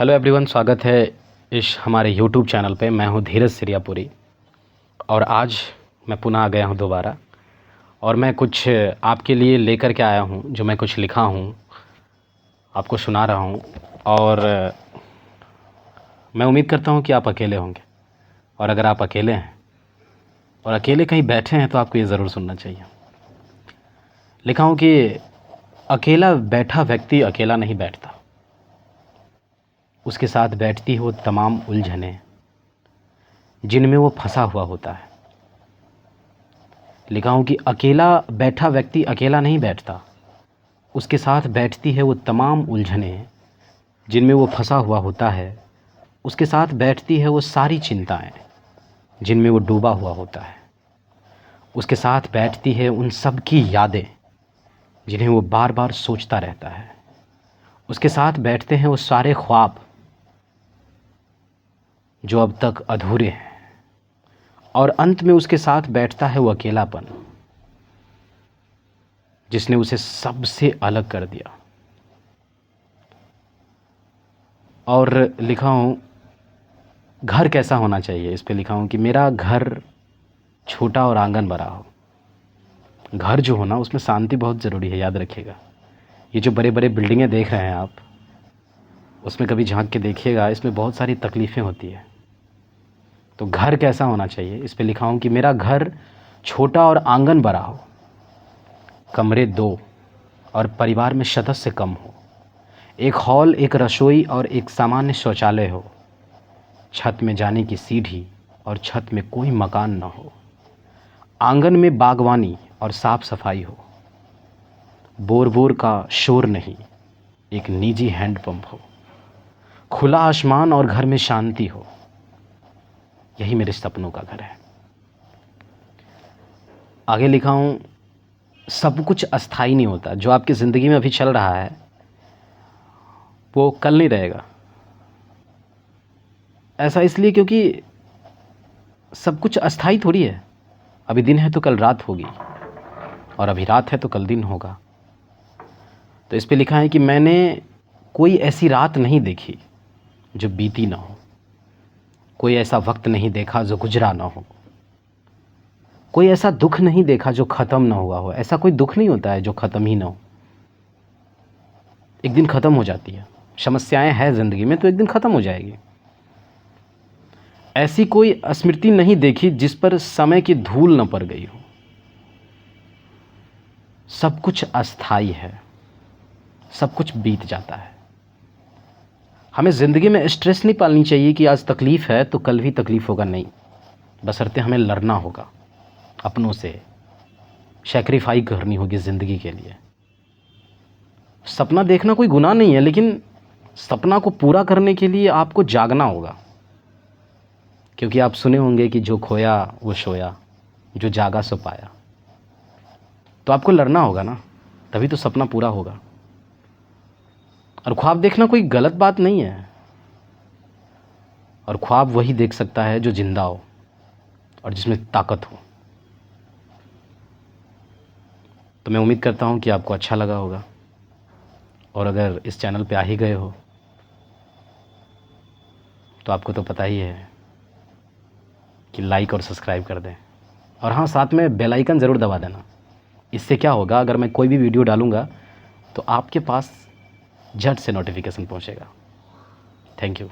Hello everyone, स्वागत है इस हमारे यूट्यूब चैनल पे। मैं हूं धीरज सिरियापुरी और आज मैं पुनः आ गया हूं दोबारा और मैं कुछ आपके लिए लेकर के आया हूं। जो मैं कुछ लिखा हूं आपको सुना रहा हूं और मैं उम्मीद करता हूं कि आप अकेले होंगे। और अगर आप अकेले हैं और अकेले कहीं बैठे हैं तो आपको ये ज़रूर सुनना चाहिए। लिखा हूं कि अकेला बैठा व्यक्ति अकेला नहीं बैठता, उसके साथ बैठती हो तमाम उलझनें जिनमें वो फंसा हुआ होता है। लिखा हूं कि अकेला बैठा व्यक्ति अकेला नहीं बैठता, उसके साथ बैठती है वो तमाम उलझनें जिनमें वो फंसा हुआ होता है। उसके साथ बैठती है वो सारी चिंताएं जिनमें वो डूबा हुआ होता है। उसके साथ बैठती है उन सब की यादें जिन्हें वो बार बार सोचता रहता है। उसके साथ बैठते हैं वो सारे ख्वाब जो अब तक अधूरे हैं। और अंत में उसके साथ बैठता है वो अकेलापन जिसने उसे सबसे अलग कर दिया। और लिखा हूँ घर कैसा होना चाहिए। इस पे लिखा हूँ कि मेरा घर छोटा और आंगन भरा हो। घर जो हो ना, उसमें शांति बहुत ज़रूरी है, याद रखिएगा। ये जो बड़े बड़े बिल्डिंगें देख रहे हैं आप, उसमें कभी झांक के देखिएगा, इसमें बहुत सारी तकलीफ़ें होती है। तो घर कैसा होना चाहिए, इस पे लिखा हूँ कि मेरा घर छोटा और आंगन भरा हो, कमरे 2 और परिवार में सदस्य कम हो, एक हॉल, एक रसोई और एक सामान्य शौचालय हो, छत में जाने की सीढ़ी और छत में कोई मकान न हो, आंगन में बागवानी और साफ सफाई हो, बोर बोर का शोर नहीं, एक निजी हैंडपंप हो, खुला आसमान और घर में शांति हो। यही मेरे सपनों का घर है। आगे लिखा हूँ सब कुछ अस्थाई नहीं होता। जो आपकी ज़िंदगी में अभी चल रहा है वो कल नहीं रहेगा। ऐसा इसलिए क्योंकि सब कुछ अस्थाई थोड़ी है। अभी दिन है तो कल रात होगी और अभी रात है तो कल दिन होगा। तो इस पे लिखा है कि मैंने कोई ऐसी रात नहीं देखी जो बीती ना हो, कोई ऐसा वक्त नहीं देखा जो गुजरा ना हो, कोई ऐसा दुख नहीं देखा जो ख़त्म ना हुआ हो। ऐसा कोई दुख नहीं होता है जो ख़त्म ही ना हो। एक दिन ख़त्म हो जाती है। समस्याएं हैं ज़िंदगी में तो एक दिन ख़त्म हो जाएगी। ऐसी कोई स्मृति नहीं देखी जिस पर समय की धूल न पड़ गई हो। सब कुछ अस्थाई है, सब कुछ बीत जाता है। हमें ज़िंदगी में स्ट्रेस नहीं पालनी चाहिए कि आज तकलीफ़ है तो कल भी तकलीफ़ होगा, नहीं। बशर्ते हमें लड़ना होगा अपनों से, सैक्रिफाई करनी होगी ज़िंदगी के लिए। सपना देखना कोई गुनाह नहीं है, लेकिन सपना को पूरा करने के लिए आपको जागना होगा। क्योंकि आप सुने होंगे कि जो खोया वो सोया, जो जागा सो पाया। तो आपको लड़ना होगा ना, तभी तो सपना पूरा होगा। और ख्वाब देखना कोई गलत बात नहीं है। और ख्वाब वही देख सकता है जो जिंदा हो और जिसमें ताकत हो। तो मैं उम्मीद करता हूँ कि आपको अच्छा लगा होगा। और अगर इस चैनल पे आ ही गए हो तो आपको तो पता ही है कि लाइक और सब्सक्राइब कर दें। और हाँ, साथ में बेल आइकन ज़रूर दबा देना। इससे क्या होगा, अगर मैं कोई भी वीडियो डालूँगा तो आपके पास झट से नोटिफिकेशन पहुँचेगा। Thank you.